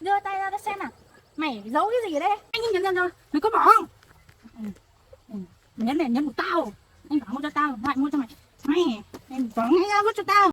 Đưa tay ra xem nào. Mày giấu cái gì ở đây? Anh nhấn ra rồi. Mày có bỏ không? Nhấn này, nhấn của tao. Anh bảo mua cho tao, lại mua cho mày. Mày, em bỏ ngay ra vứt cho tao.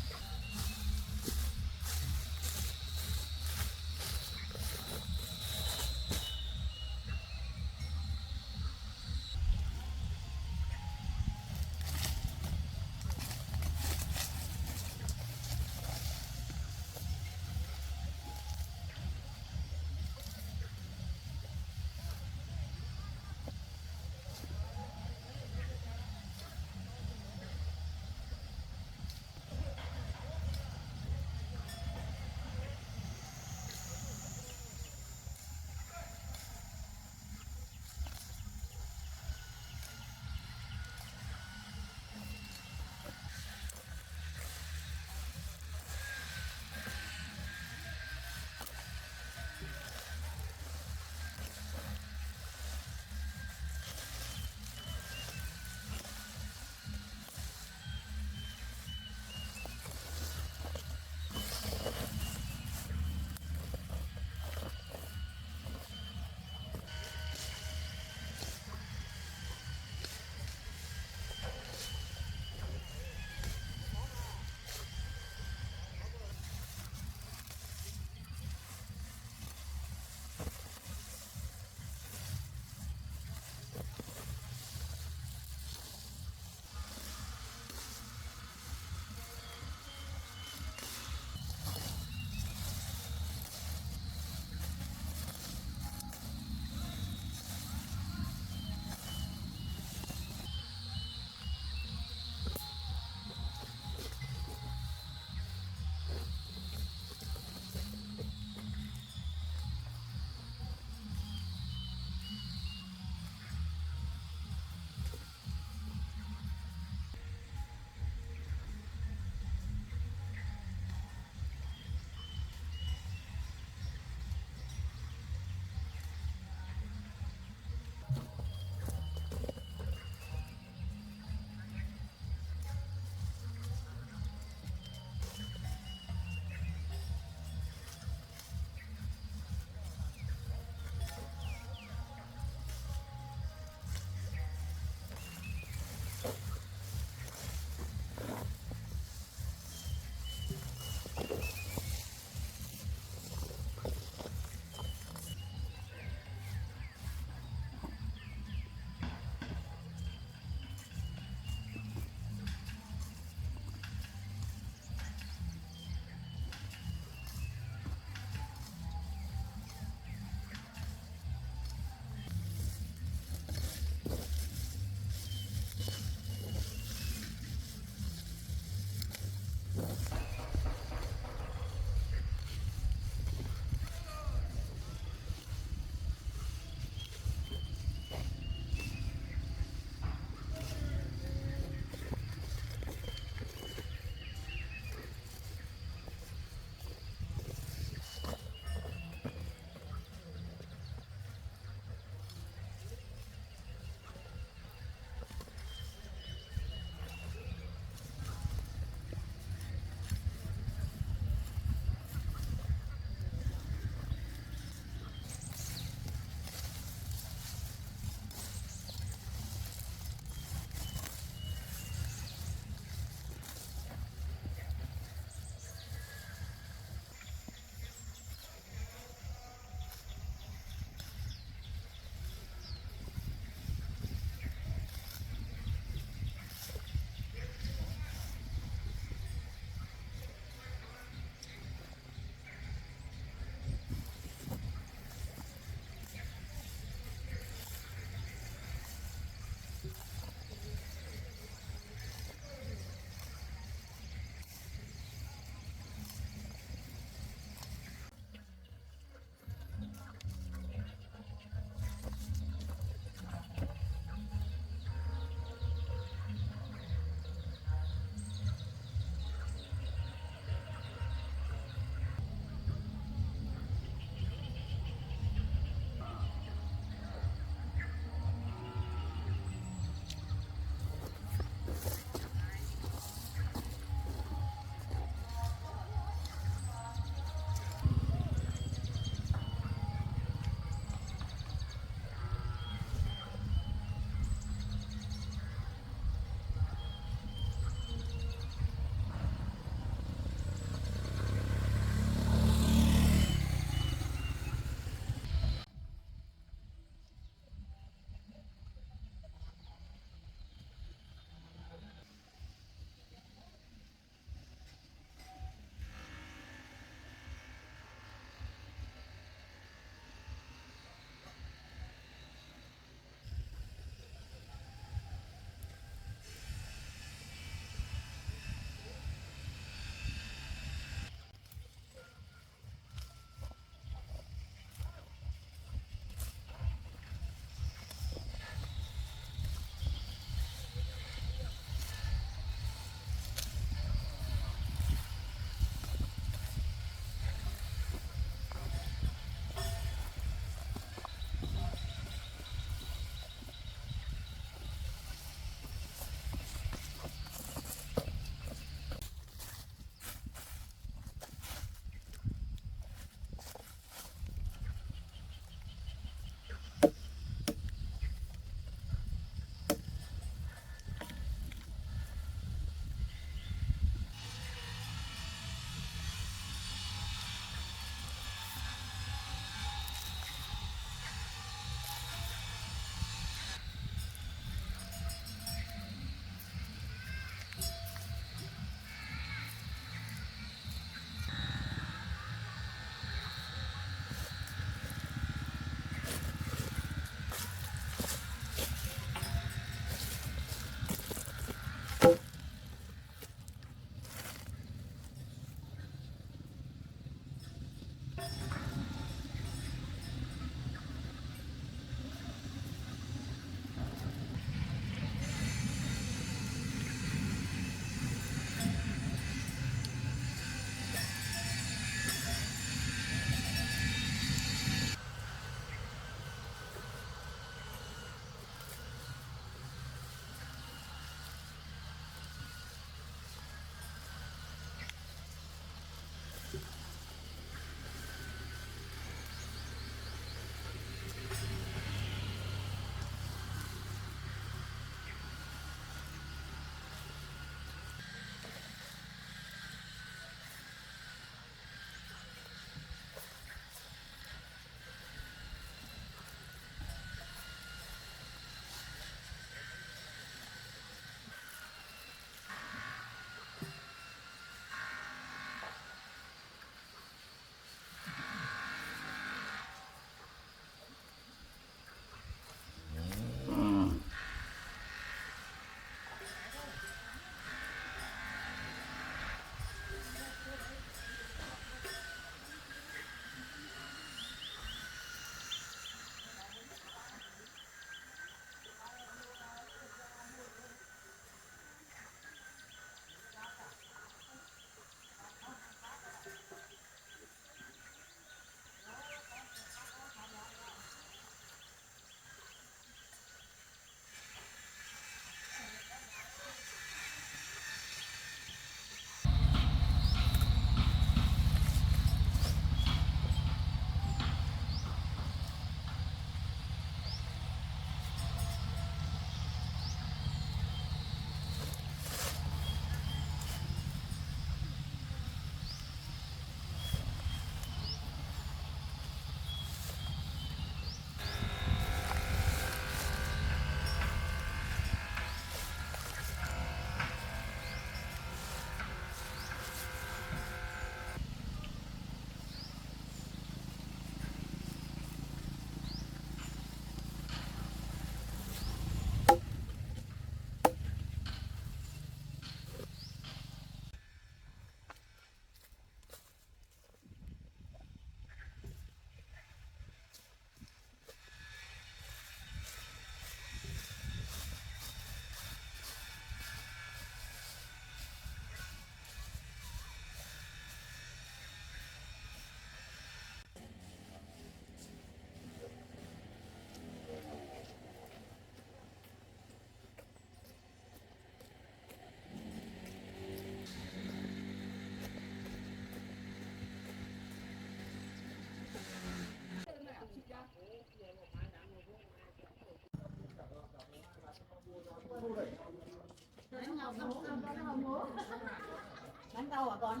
Bánh đâu hả con?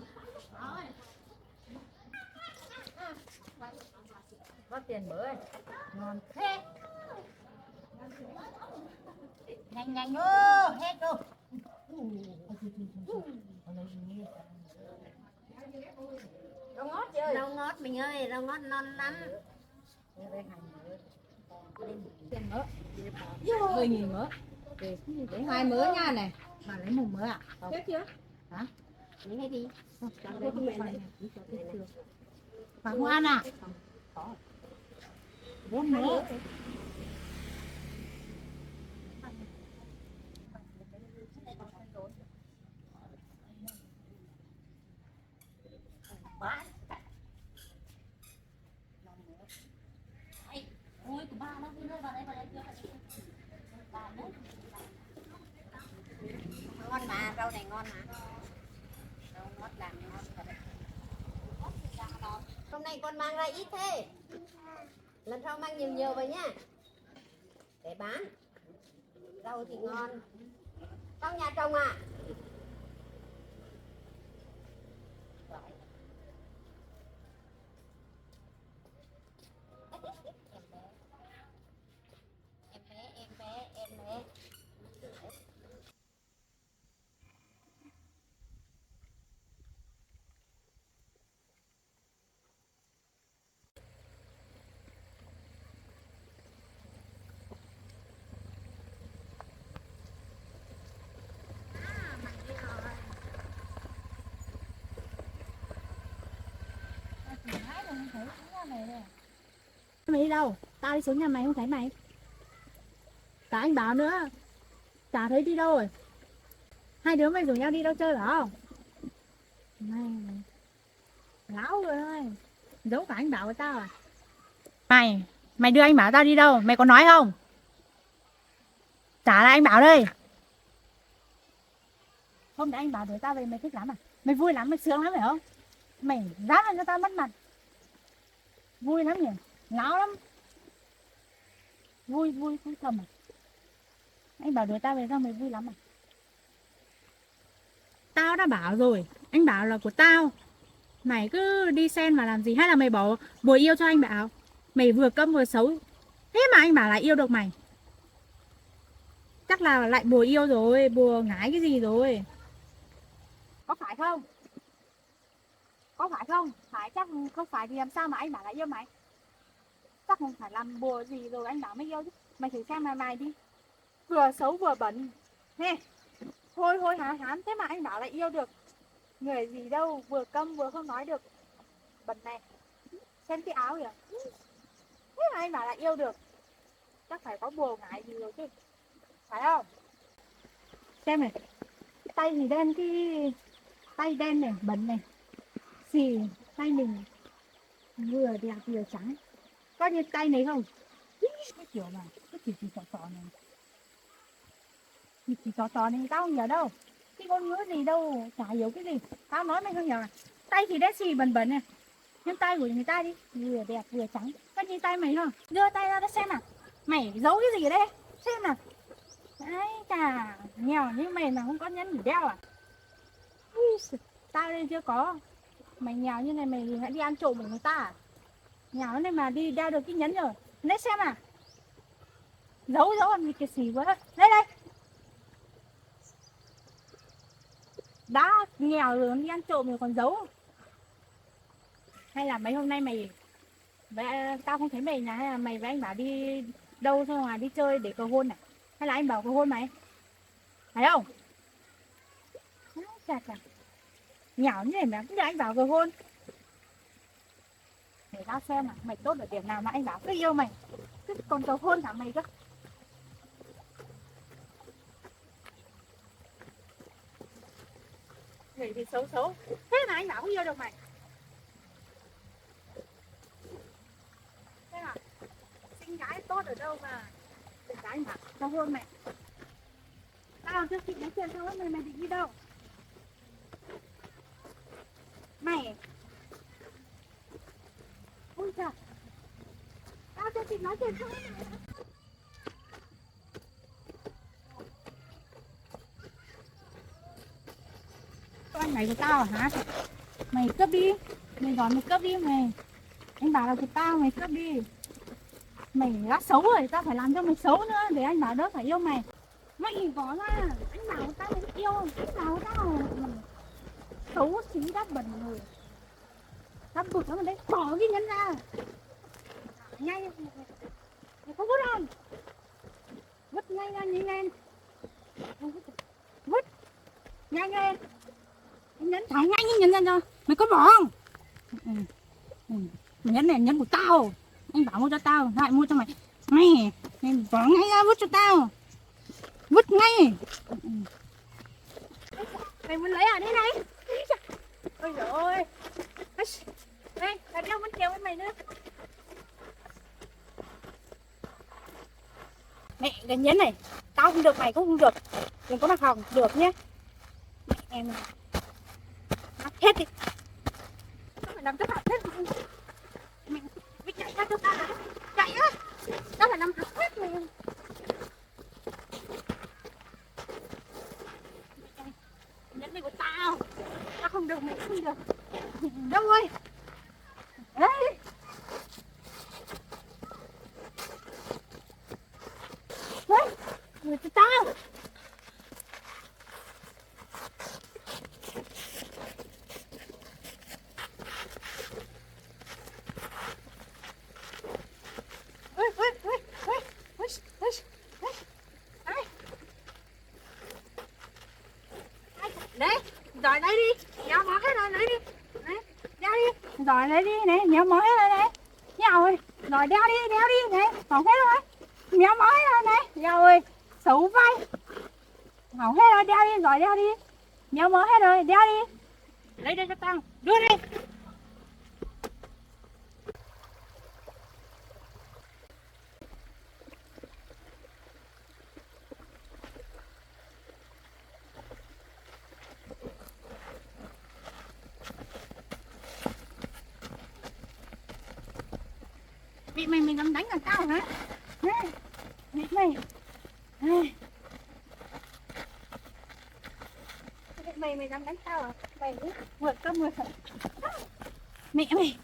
Có tiền bữa ơi. Ngon thế. Nhanh nhanh ơ, hết rồi. Rau ngót chị ơi. Rau ngót mình ơi, rau ngót non lắm. Tiền mỡ. 10.000 mỡ. Để 2 mỡ nha này. Bà lấy một mớ ạ? Chết chưa? Hả? Lấy hết đi. Bà không ăn à? 4 mớ. Ôi của ba nó cứ rơi vào đây chưa phải bà đấy. Ngon mà, rau này ngon mà. Rau ngót làm ngon thật đấy. Hôm nay con mang ra ít thế. Lần sau mang nhiều nhiều vào nhá. Để bán. Rau thì ngon. Con nhà trồng à? Em bé. Mày đi đâu? Tao đi xuống nhà mày không thấy mày. Cả anh Bảo nữa. Chả thấy đi đâu rồi. Hai đứa mày rủ nhau đi đâu chơi phải không? Mày láo rồi thôi. Giấu cả anh Bảo với tao à? Mày đưa anh Bảo tao đi đâu? Mày có nói không? Trả lại anh Bảo đây. Hôm nay anh Bảo đuổi tao về mày thích lắm à? Mày vui lắm, mày sướng lắm phải không? Mày dám làm cho tao mất mặt. Vui lắm nhỉ? Láo lắm. Vui không thầm à? Anh Bảo đuổi tao về sao mày vui lắm à? Tao đã bảo rồi, anh Bảo là của tao. Mày cứ đi xen vào làm gì? Hay là mày bỏ bùa yêu cho anh Bảo? Mày vừa câm vừa xấu. Thế mà anh Bảo lại yêu được mày. Chắc là lại bùa yêu rồi, bùa ngái cái gì rồi. Có phải không? Có phải không? Phải chắc không phải thì làm sao mà anh Bảo lại yêu mày? Chắc không phải làm bùa gì rồi anh Bảo mới yêu chứ. Mày thử xem mày đi. Vừa xấu vừa bẩn. Nè. Hôi hám thế mà anh Bảo lại yêu được. Người gì đâu, vừa câm vừa không nói được. Bẩn này. Xem cái áo kìa. Thế mà anh Bảo lại yêu được. Chắc phải có bùa ngại gì rồi chứ. Phải không? Xem này. Tay thì đen cái. Tay đen này, bẩn này. Xì, tay mình vừa đẹp vừa trắng. Có như tay này không? Cái kiểu này, cái chỉ trò này. Chỉ trò này tao không nhớ đâu. Cái ngôn ngữ gì đâu, chả hiểu cái gì. Tao nói mày không nhớ. Tay thì đen xì bẩn này. Nhưng tay của người ta đi, vừa đẹp vừa trắng. Có như tay mày không? Đưa tay ra để xem nào. Mày giấu cái gì ở đây? Xem nào. Đấy, chà, nghèo như mày mà không có nhẫn để đeo à? Ui, tao đây chưa có. Mày nghèo như này mày hãy đi ăn trộm của người ta à? Nghèo này mà đi đeo được cái nhẫn rồi. Lấy xem à. Giấu làm gì cái xì quá. Đây đây. Đã nghèo rồi đi ăn trộm rồi còn giấu. Hay là mấy hôm nay mày tao không thấy mày nhà, hay là mày với anh Bảo đi đâu xong rồi đi chơi để cầu hôn này? Hay là anh Bảo cầu hôn mày? Phải không? Chà. Nhảo như này mà cứ để anh Bảo cầu hôn. Để tao xem à, mày tốt ở điểm nào mà anh Bảo cứ yêu mày. Cứ còn cầu hôn cả mày cơ. Người thì xấu. Thế mà anh Bảo cũng yêu được mày. Thế à? Xinh gái tốt ở đâu mà để anh Bảo cầu hôn mày? Tao chưa kịp nói chuyện xong hết mày định đi đâu? Mày. Ôi trời. Tao chưa kịp nói chuyện xong hết mày. Anh này của tao hả? Mày cướp đi. Mày gọi mày cướp đi mày. Anh Bảo là của tao, mày cướp đi. Mày đã xấu rồi, tao phải làm cho mày xấu nữa để anh Bảo đỡ phải yêu mày. Mày có ra, anh Bảo tao mày yêu, anh Bảo tao xấu xí đắt bẩn rồi. Tao bực lắm ở đấy, bỏ cái nhẫn ra. Nhanh, mày không vứt không? Vứt nhanh lên. Vứt, nhanh lên. Nhẫn thải nhanh cái nhẫn ra cho. Mày có bỏ không? Nhẫn này nhẫn của tao. Anh Bảo mua cho tao, lại mua cho mày. Mày bỏ ngay ra vứt cho tao. Vứt ngay. Mày muốn lấy à? Đây này. Ôi giời ơi. Đây, là đeo vẫn kéo với mày nữa. Mẹ, cái nhẫn này tao không được, mày cũng không được. Đừng có mà hỏng được nhé. Mẹ em này. Bắt hết đi. Tao phải làm tất cả hết. Mày chạy ra cho tao. Chạy á. Tao phải làm hết mày. Nhẫn này của tao. Tao không được, mày không được. Đâu ơi. Đấy. Đấy. Người của tao. Đấy, rồi lấy đi, nhớ mỏ hết rồi, lấy đi. Đấy, đi, rồi lấy đi, nè, nhớ mỏ hết rồi đấy. rồi. Rồi đeo đi này, hỏng hết rồi. Méo mó hết rồi này. Rồi, xấu vai. Hỏng hết rồi, đeo đi. Méo mó hết rồi, đeo đi. Lấy đây cho tao, đưa đi. Bị mày dám đánh cả tao hả? Bị mày. Mày dám đánh tao à? Mày vượt cấp 10. Mẹ mày.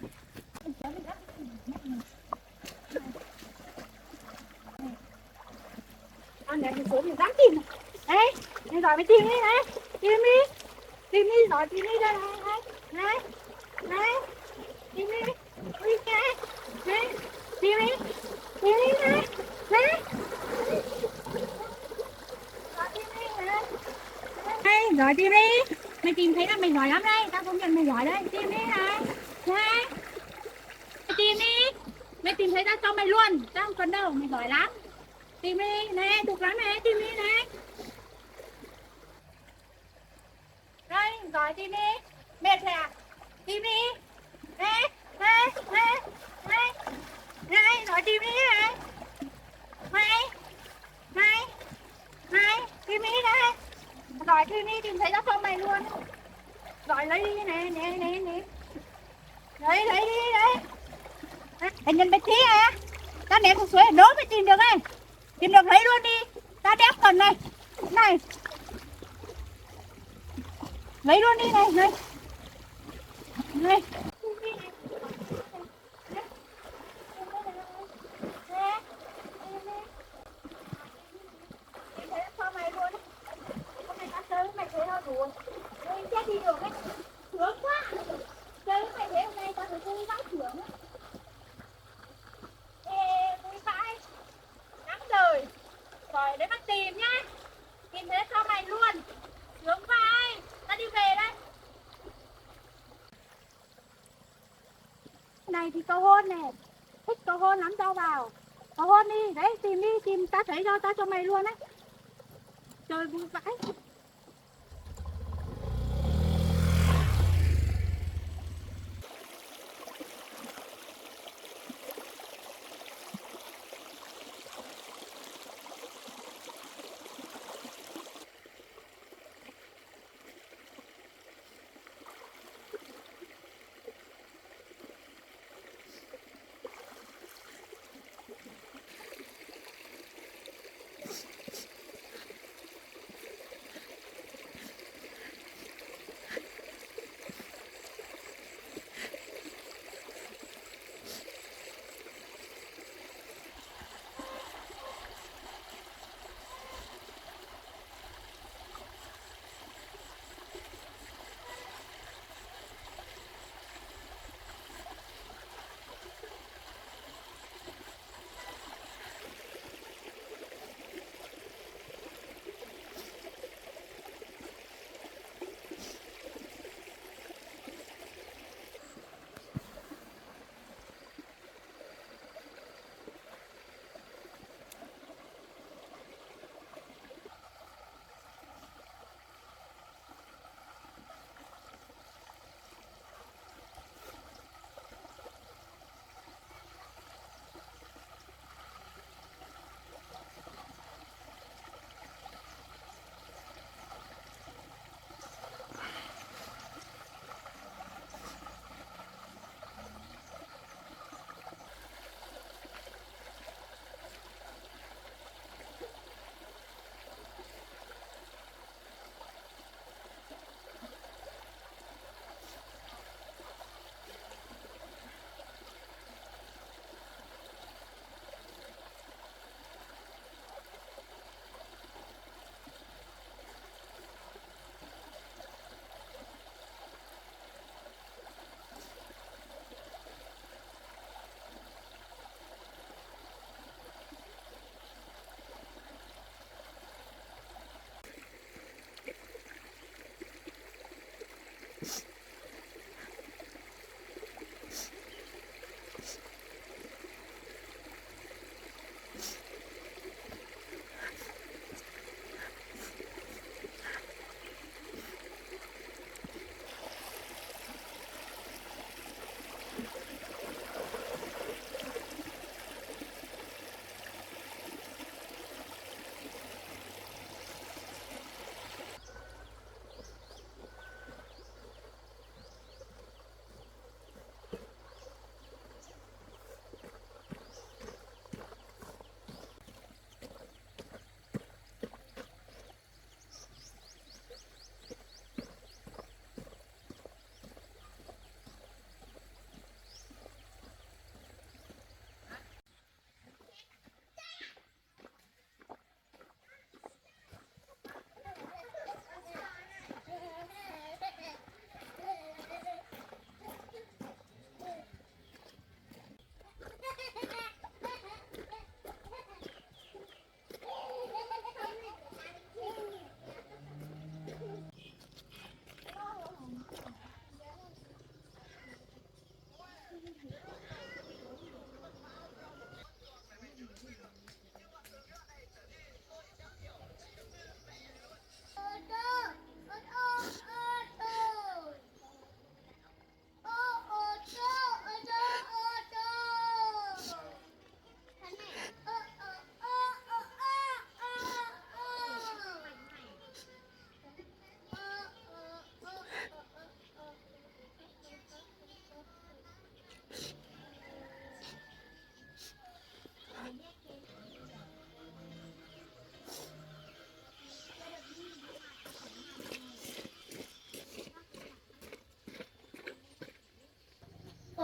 Con này số mình dám tìm. Đấy, mày giỏi mày tìm đi này. Tìm đi giỏi tìm đi đây này. Này. Tìm đi. Ui kìa. Này. Tìm đi này. Này. Đây, giỏi tìm đi. Mày tìm thấy là mày giỏi lắm đây. Tao công nhận mày giỏi đấy. Tìm đi này. Này. Mày tìm đi. Mày tìm thấy tao cho mày luôn. Tao không cần đâu. Mày giỏi lắm. Tìm đi. Nè, được lắm nè. Tìm đi này. Đây, giỏi tìm đi. Mệt rồi à? Tìm đi. Nè. Này. Này, giỏi tìm đi này. Này. Tìm đi đây. Giỏi tìm đi, tìm thấy tao cho mày luôn. Giỏi lấy đi nè. Lấy đi đây. Anh nhân bạch thí à? Tao ném xuống suối đố mới tìm được này. Tìm được lấy luôn đi. Tao đép cần này. Này. Lấy luôn đi này. Này. Mày thấy đâu đùa. Ôi chết đi được ấy. Sướng quá. Chơi với mày thế hôm nay tao thấy vui vãi sướng. Ê, vui vãi. Lắm rồi. Rồi đấy bắt tìm nhá. Tìm thế cho mày luôn. Sướng vai. Tao đi về đây. Này thì cầu hôn nè. Thích cầu hôn lắm cho vào. Cầu hôn đi. Đấy tìm đi. Tìm tao thấy tao cho mày luôn đấy. Chơi vui vãi.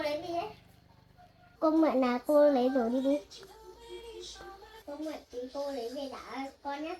lấy đi đấy. Cô mượn là cô lấy đồ đi đi. Cô mượn thì cô lấy về trả con nhé.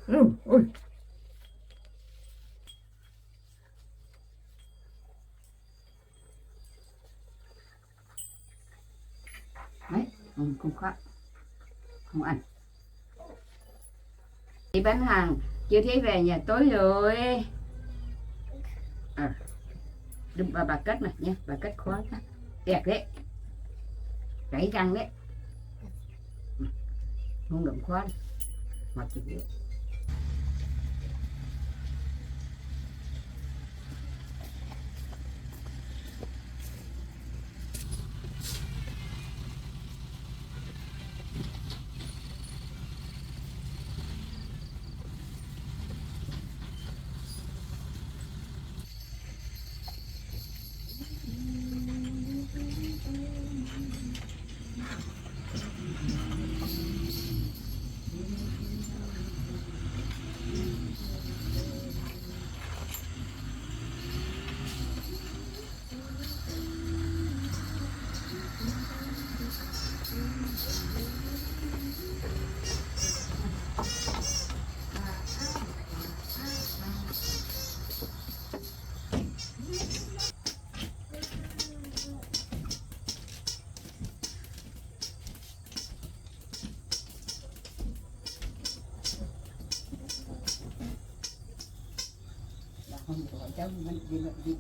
Ôi. Đấy, không khác, không ăn. Đi bán hàng chưa thấy về nhà tối rồi. Đừng bà cất này nha, bà cất khóa đẹp đấy, gãy răng đấy, không động khóa mặt chụp đấy. Không có cháu mình đi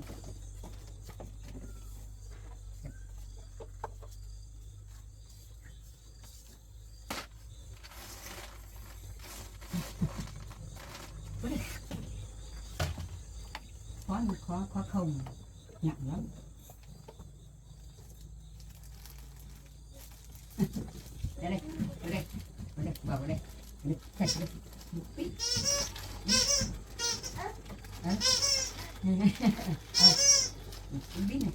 khó không nặng lắm. Đây vào đây đây một tí một tí này.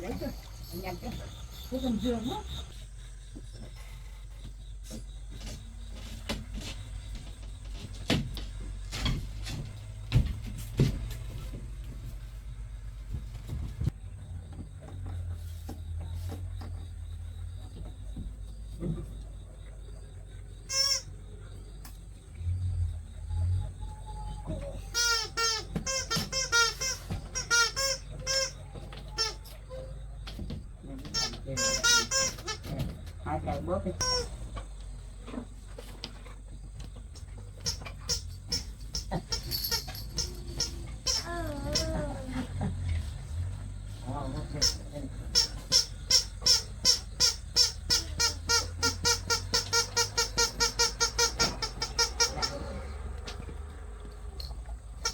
Lấy chưa? Nhanh chưa? Cái phần giường đó. Hai cái bóp đi.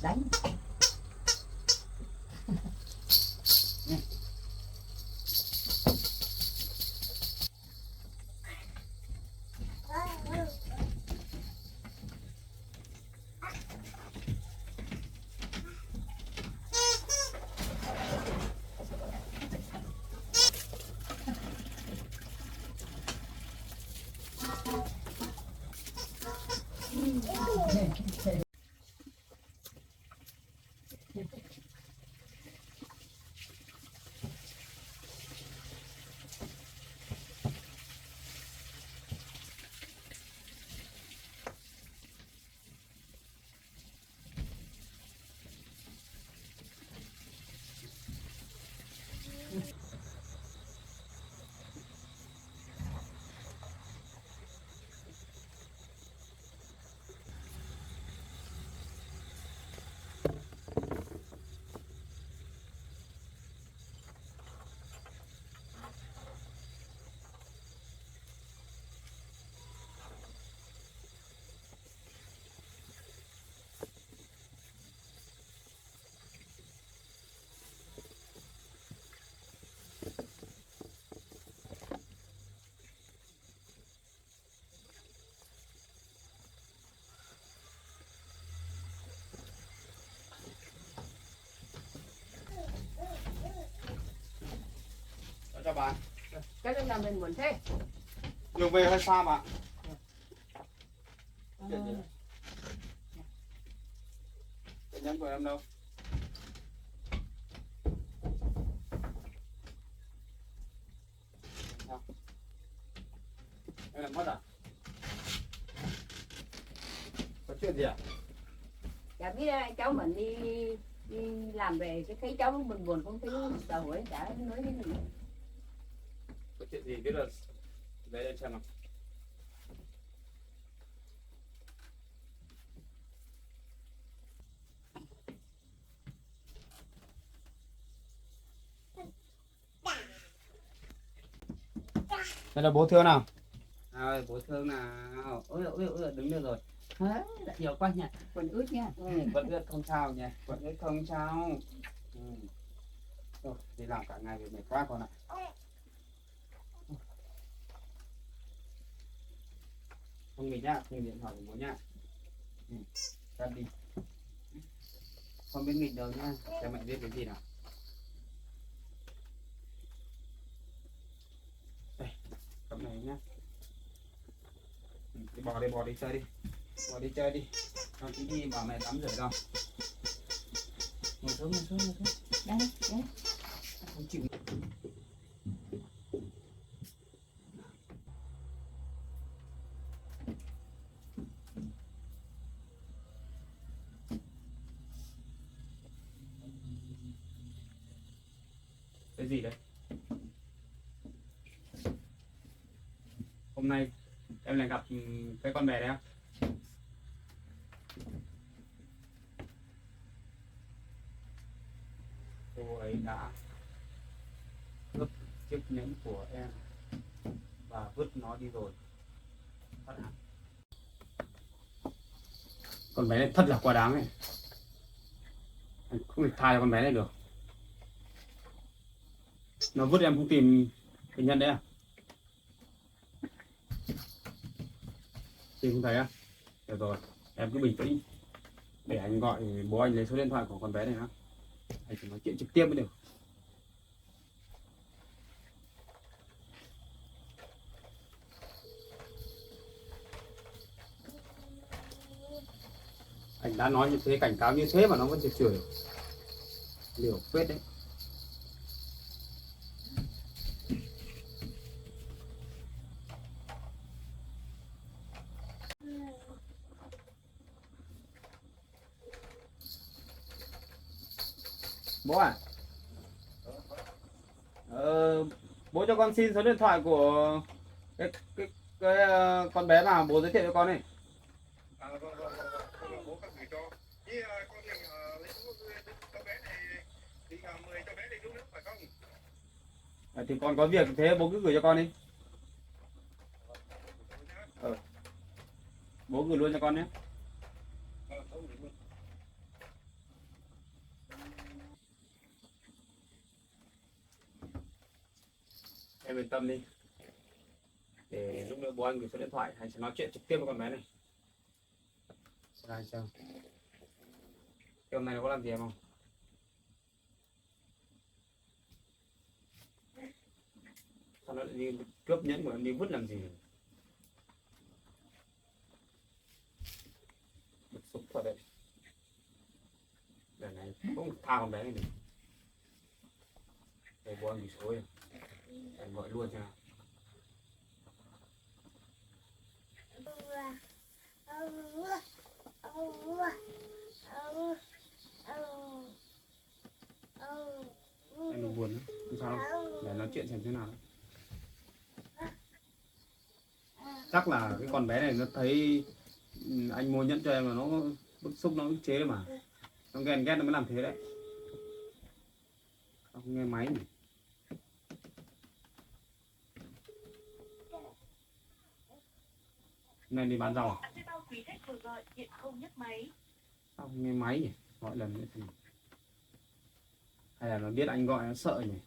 Đánh. Chào bạn. Cái lúc nào mình muốn thế. Đường về hơi xa mà. Cái nhẫn của em đâu? Sao? Em làm mất à? Có chuyện gì à? Chả biết cháu mình đi làm về cái thấy cháu buồn buồn không thấy xã hội chả nói cái gì. Có chuyện gì biết là đấy em xem nào. Đây là bố thương nào? À, bố thương nào? Ôi, đứng được rồi. Hả? Đã nhiều quá nha, quần ướt nha. Vẫn ướt không sao nhỉ? Vẫn ướt không sao. Rồi, đi làm cả ngày thì mệt quá con ạ. Không nghỉ nhá, không điện thoại của bố nhá. Ra đi. Không biết nghịch đâu nhá, cho mẹ biết cái gì nào. Đây, cầm này nhá. Đi bò đi chơi đi. Bò đi chơi đi. Con tí đi bảo mẹ tắm rửa đâu. Ngồi xuống. Đây. Không chịu. Cái gì đấy? Hôm nay em lại gặp cái con bé đấy không? Cô ấy đã cướp chiếc nhẫn của em và vứt nó đi rồi. Thật hả? Con bé này thật là quá đáng ấy. Anh không thể tha cho con bé này được. Nó vứt em không tìm cái nhẫn đấy à? Tìm không thấy à? Được rồi, em cứ bình tĩnh. Để anh gọi bố anh lấy số điện thoại của con bé này nhá. Anh phải nói chuyện trực tiếp mới được. Anh đã nói như thế, cảnh cáo như thế mà nó vẫn chửi. Liều phết đấy. Bố à? Bố cho con xin số điện thoại của cái con bé mà bố giới thiệu cho con này. Vâng, bố các gửi cho. Với con mình lấy số cháu bé này thì mời cháu bé đi uống nước phải không? Thì con có việc thế bố cứ gửi cho con đi. Bố gửi luôn cho con nhé. Em yên tâm đi. Để lúc nữa bố anh gửi số điện thoại anh sẽ nói chuyện trực tiếp với con bé này. Ra sao? Cái hôm nay nó có làm gì em không? Sao nó lại đi cướp nhẫn của em đi vứt làm gì? tha con bé này đi. Để bố anh bị số rồi. Anh gọi luôn cho nào. Em đừng buồn nữa, không sao đâu. Để nói chuyện xem thế nào đấy. Chắc là cái con bé này nó thấy anh mua nhẫn cho em là nó bức xúc, nó ức chế đấy mà. Nó ghen ghét nó mới làm thế đấy. Không nghe máy nhỉ. Hôm nay đi bán rau à? Sao không nghe máy nhỉ? Gọi lần nữa thì... Hay là nó biết anh gọi nó sợ nhỉ?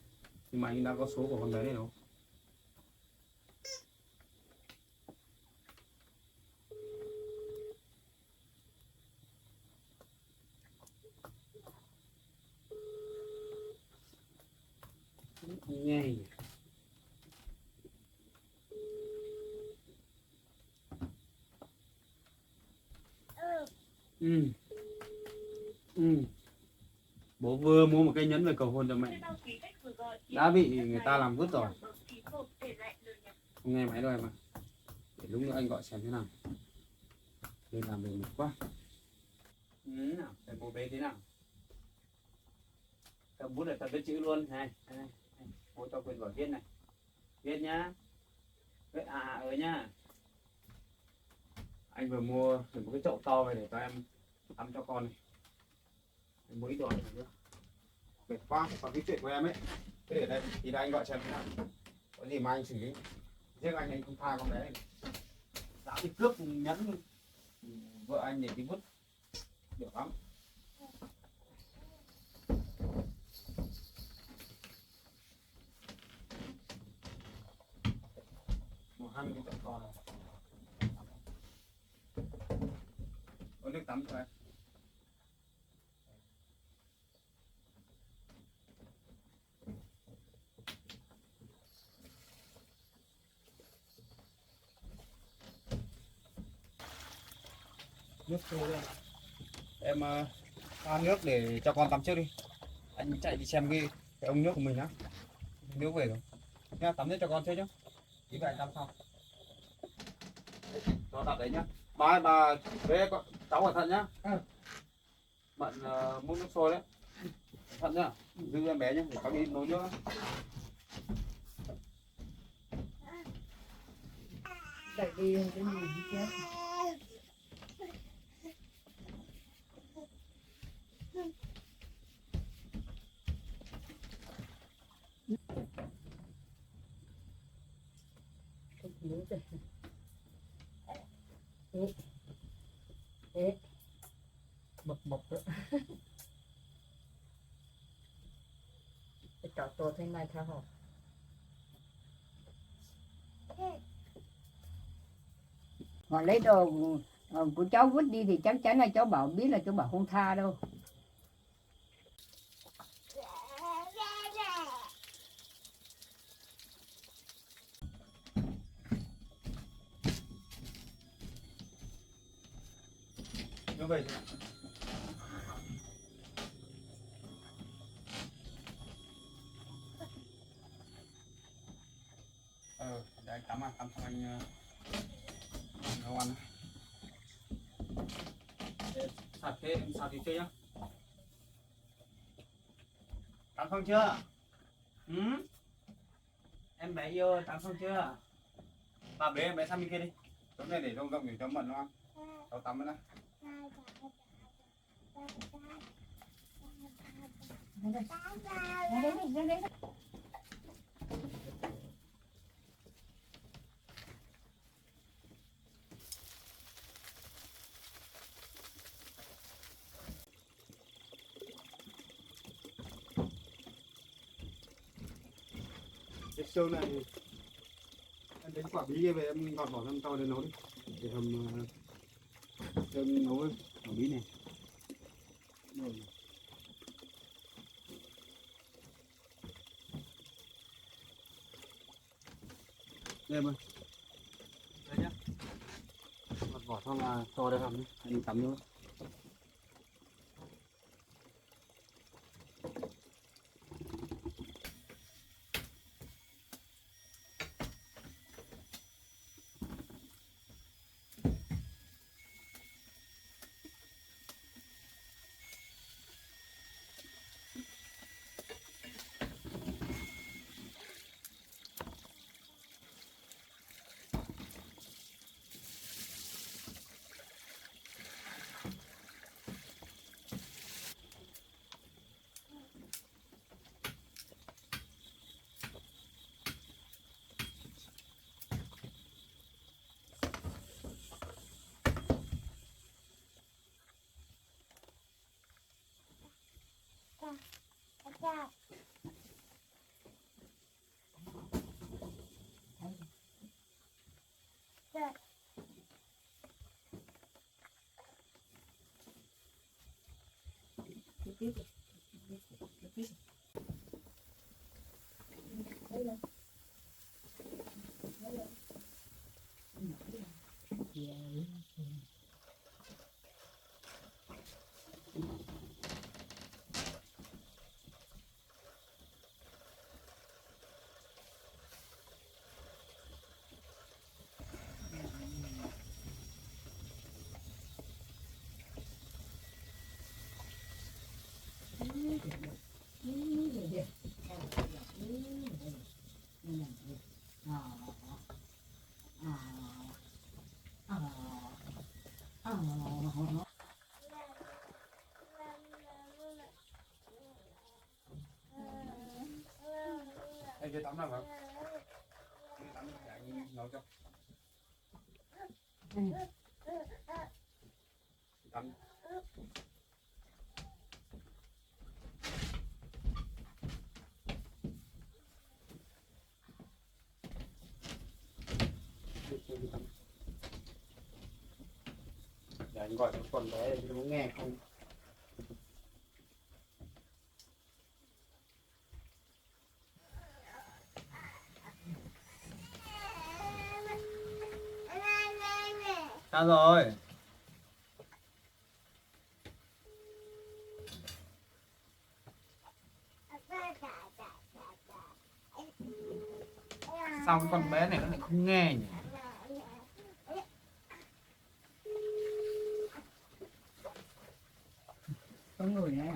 Nhưng mà anh đã có số của con bé này đâu. Không nghe nhỉ? Bố vừa mua một cây nhẫn về cầu hôn cho mẹ, đã bị người ta làm vứt rồi. Không nghe máy đâu em ạ. Để lúc nữa anh gọi xem thế nào. Lên làm được quá. Nào, để bố bé thế nào. Cầm bút để tập viết chữ luôn này. Bố cho quyền gọi viết này. Viết nhá. Viết nhá. Anh vừa mua được một cái chậu to về để cho em tắm cho con này. Em mới rồi nữa. Mệt quá, còn cái chuyện của em ấy. Cứ để đây, thì anh gọi cho em thế nào. Có gì mà anh xử lý. Riêng anh không tha con bé này. Đã đi cướp nhẫn vợ anh để đi vứt. Được lắm. Một 20 cái chậu to này. Có nước tắm cho em. Nước sôi đây. Em pha nước để cho con tắm trước đi. Anh chạy đi xem cái ống nước của mình nhá. Nước về rồi. Nha, tắm nước cho con trước chứ. Tí về anh tắm sau. Nó đặt đấy nhá. Ba với cháu cẩn thận nhá. Bận múc nước sôi đấy. Cẩn thận nhá. Giữ em bé nhá, để cháu đi nấu nước. Đẩy đi cái gì chết. Bập đó. Cái trò tôi thế này theo họ. Họ lấy đồ của cháu vứt đi thì chắc chắn là cháu bảo biết là cháu bảo không tha đâu. Như vậy. Để anh tắm xong anh nấu ăn. Sạch thế, em sạch thì chơi nhá. Tắm xong chưa? Em bé yêu tắm xong chưa? Bà bế em bé sang bên kia đi. Chỗ này để rộng rộng để cho mận nó ăn. Cháu tắm nữa. Cái xương này em đến quả bí về em gọt bỏ trong to để nấu đi, để hầm cơm nấu quả bí này. Đây em ơi, đây nhá, gọt vỏ xong là to để hầm đi, anh tắm nữa. Anh chơi tắm nào không? Tắm để anh nấu cho. Tắm. Để anh gọi con bé để nó nghe không. Sao rồi? Sao cái con bé này nó lại không nghe nhỉ? Có người nè.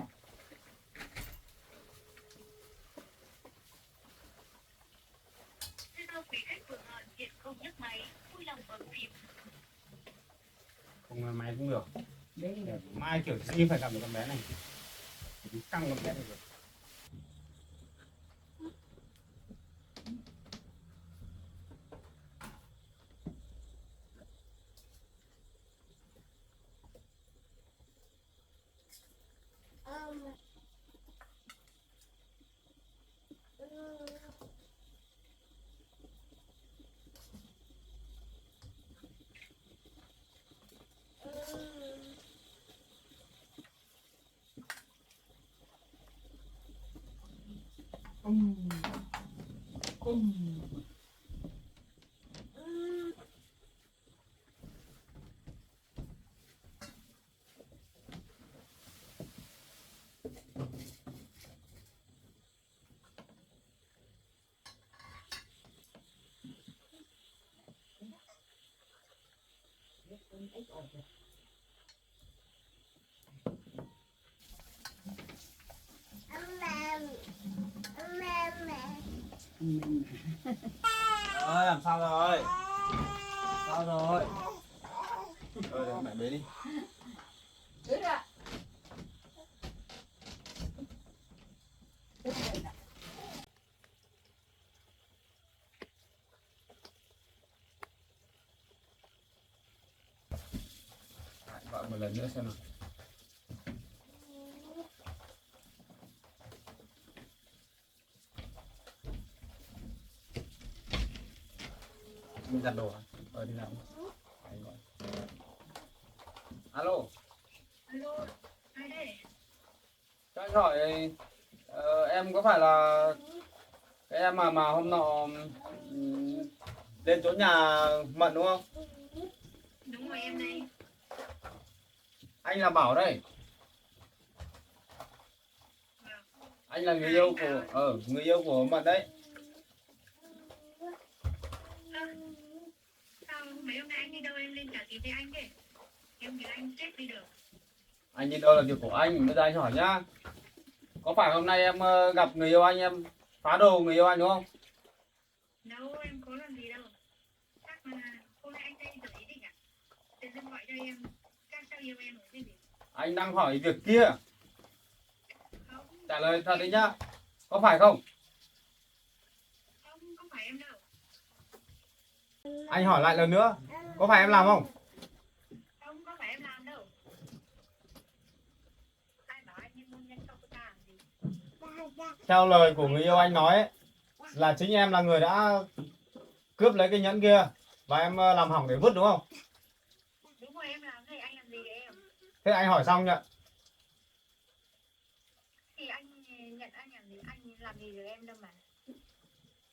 Không máy cũng được. Đấy là Mai kiểu gì phải gặp được con bé này. Phải căng con bé này rồi. Ơi làm sao rồi? Sao rồi? Để mẹ bế đi. Đứng ra. Gọi một lần nữa xem nào. Mình giặt đồ à? Đi làm. Anh gọi. Alo. Alo, ai đây? Cho anh hỏi em có phải là cái em mà hôm nọ lên chỗ nhà Mận đúng không? Đúng rồi em đây. Anh là Bảo đây. Anh là người yêu của Mận đấy. Sao mấy hôm nay anh đi đâu em lên cả tìm thấy anh đấy? Em nghĩ anh chết đi được. Anh đi đâu là việc của anh, bây giờ anh hỏi nhá. Có phải hôm nay em gặp người yêu anh em phá đồ người yêu anh đúng không? Đâu em có làm gì đâu. Chắc là hôm nay anh đây tự ý định à? Tự dưng gọi cho em. Chắc sao yêu em rồi cái gì? Anh đang hỏi việc kia. Không, Trả lời thật đấy nhá. Có phải không? không phải em đâu. Anh hỏi lại lần nữa. Có phải em làm không? Không có phải em làm đâu. Ai bảo anh em hôn nhân không có làm gì? Theo lời của người yêu anh nói ấy, là chính em là người đã cướp lấy cái nhẫn kia và em làm hỏng để vứt đúng không? Đúng rồi em làm thế anh làm gì để em? Thế anh hỏi xong nhá. làm gì được em đâu mà.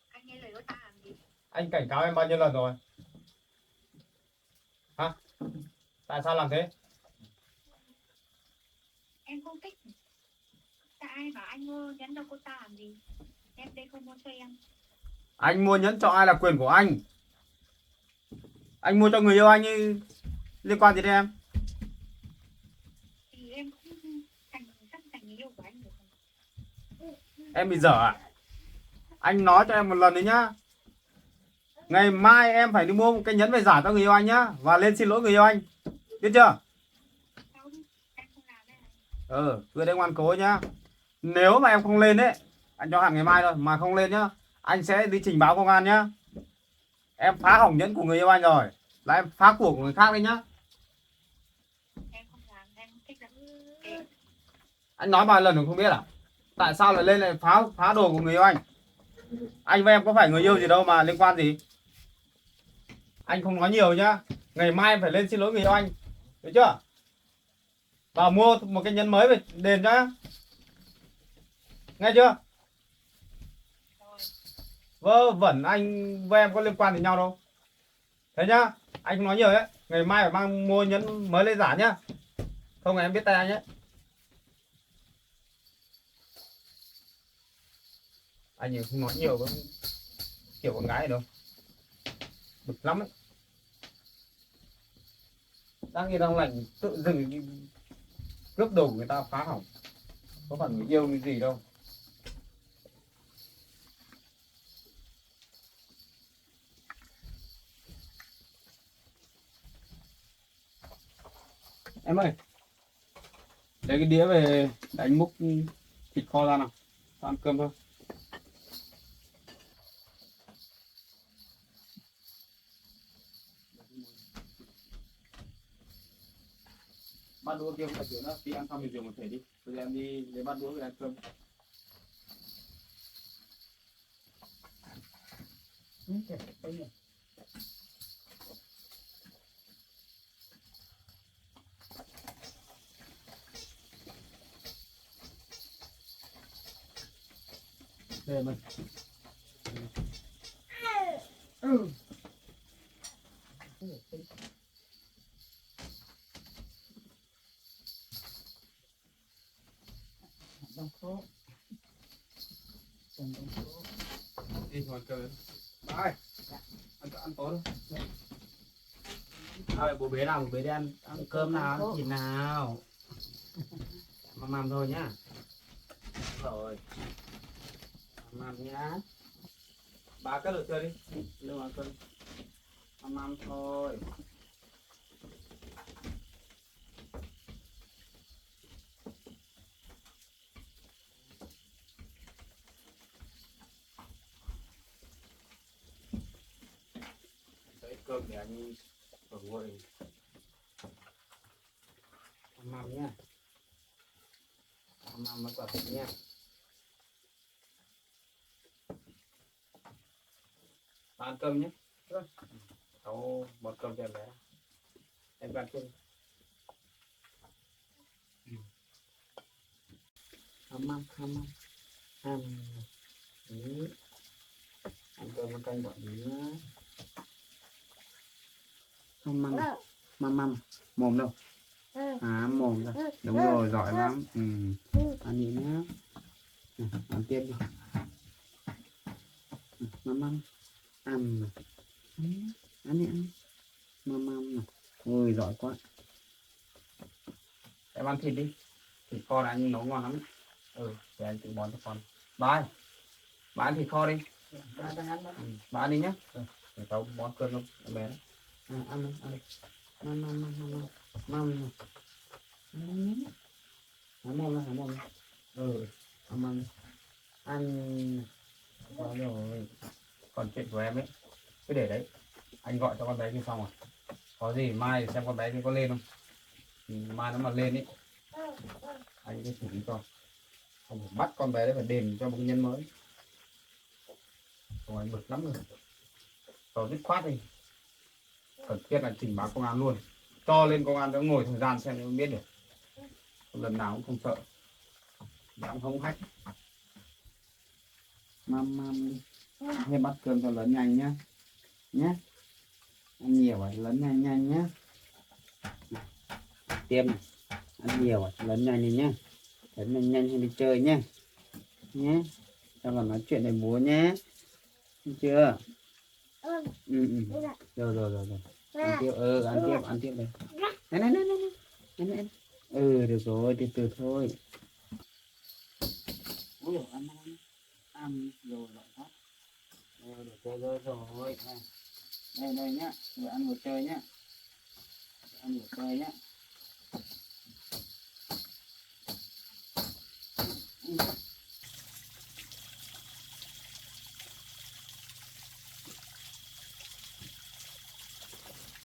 Anh nghe lời của ta làm gì? Anh cảnh cáo em bao nhiêu lần rồi? Hả? Tại sao làm thế? Em không thích. Tại ai bảo anh mua nhẫn cho cô ta làm gì? Em đây không mua cho em. Anh mua nhẫn cho ai là quyền của anh. Anh mua cho người yêu anh ấy, liên quan gì đến em? Thì em cũng thành người yêu của anh được. Em bị dở à? Anh nói cho em một lần đấy nhá. Ngày mai em phải đi mua một cái nhẫn về giả cho người yêu anh nhá. Và lên xin lỗi người yêu anh. Biết chưa? Không, em không làm đấy. Cứ đây ngoan cố nhá. Nếu mà em không lên đấy, anh cho hạn ngày mai thôi, mà không lên nhá, anh sẽ đi trình báo công an nhá. Em phá hỏng nhẫn của người yêu anh rồi, là em phá của người khác đấy nhá. Em không làm, em không thích lắm. Em Anh nói bao lần rồi không biết à? Tại sao lại lên lại phá đồ của người yêu anh? Anh và em có phải người yêu gì đâu mà liên quan gì? Anh không nói nhiều nhá. Ngày mai em phải lên xin lỗi người yêu anh. Được chưa? Và mua một cái nhẫn mới về đền nhá. Nghe chưa? rồi. Vớ vẩn anh với em có liên quan đến nhau đâu. Thế nhá. Anh không nói nhiều đấy. Ngày mai phải mang mua nhẫn mới lên giả nhá. Không em biết tay anh nhé. Anh không nói nhiều với kiểu con gái này đâu. Bực lắm ấy. Đang yên đang lành tự dưng đi cướp đồ của người ta phá hỏng. Có phải người yêu cái gì đâu. Em ơi, lấy cái đĩa về đánh múc thịt kho ra nào, tao ăn cơm thôi. Bát đũa kia không phải chuyện đó, đi ăn xong thì dùng một thể đi. Bây giờ em đi lấy bát đũa về ăn cơm. Đây mình. Đi ngồi cơm. Bye. Ăn tối thôi. Thôi bố bé nào, bố bé đi ăn cơm nào, ăn thịt nào. Mắm thôi nhá. Rồi. Mắm nhá. Bà cất đồ chơi đi. Đừng ăn cơm. Mắm thôi. Cơm để anh ở nguội. Mắm nhá. Mắm với quả thịt nhá. Ăn cơm nhé. Cháu bón cơm cho em bé. Em ăn cơm. Mắm. Ăn cơm với canh bọn nhá. Mắm mồm đâu mồm ra đúng rồi giỏi lắm ăn đi nhá ăn tiếp đi mắm ăn đi mắm ôi giỏi quá em ăn thịt đi thịt kho là anh nấu ngon lắm để anh tự bón cho con ba ăn thịt kho đi ba ăn đi nhá để tao bón cơm luôn em bé ăn ăn quá rồi còn chuyện của em ấy cứ để đấy anh gọi cho con bé kia xong rồi có gì mai xem con bé kia có lên không thì mai nó mà lên ấy anh sẽ xử lý cho không phải bắt con bé đấy phải đền cho một cái nhân mới rồi anh bực lắm rồi rồi dứt khoát đi cần thiết là trình báo công an luôn cho lên công an nó ngồi thời gian xem nó biết được lần nào cũng không sợ dám không hách Măm đi. Thế bắt cơm cho lớn nhanh nhá. Nhá. Ăn nhiều rồi, lớn nhanh nhá. Tiêm này. Ăn nhiều rồi, lớn nhanh đi nhá. Lớn nhanh hay đi chơi nhá. Nhé. Cho vào nói chuyện với bố nhé. Được chưa? Ừ. Rồi. Ăn tiếp đây. Này. Được rồi, từ từ thôi. Ui dồi, ăn rồi lại hết. Được rồi. Đây nhá, vừa ăn vừa chơi nhá. Ăn vừa chơi nhá.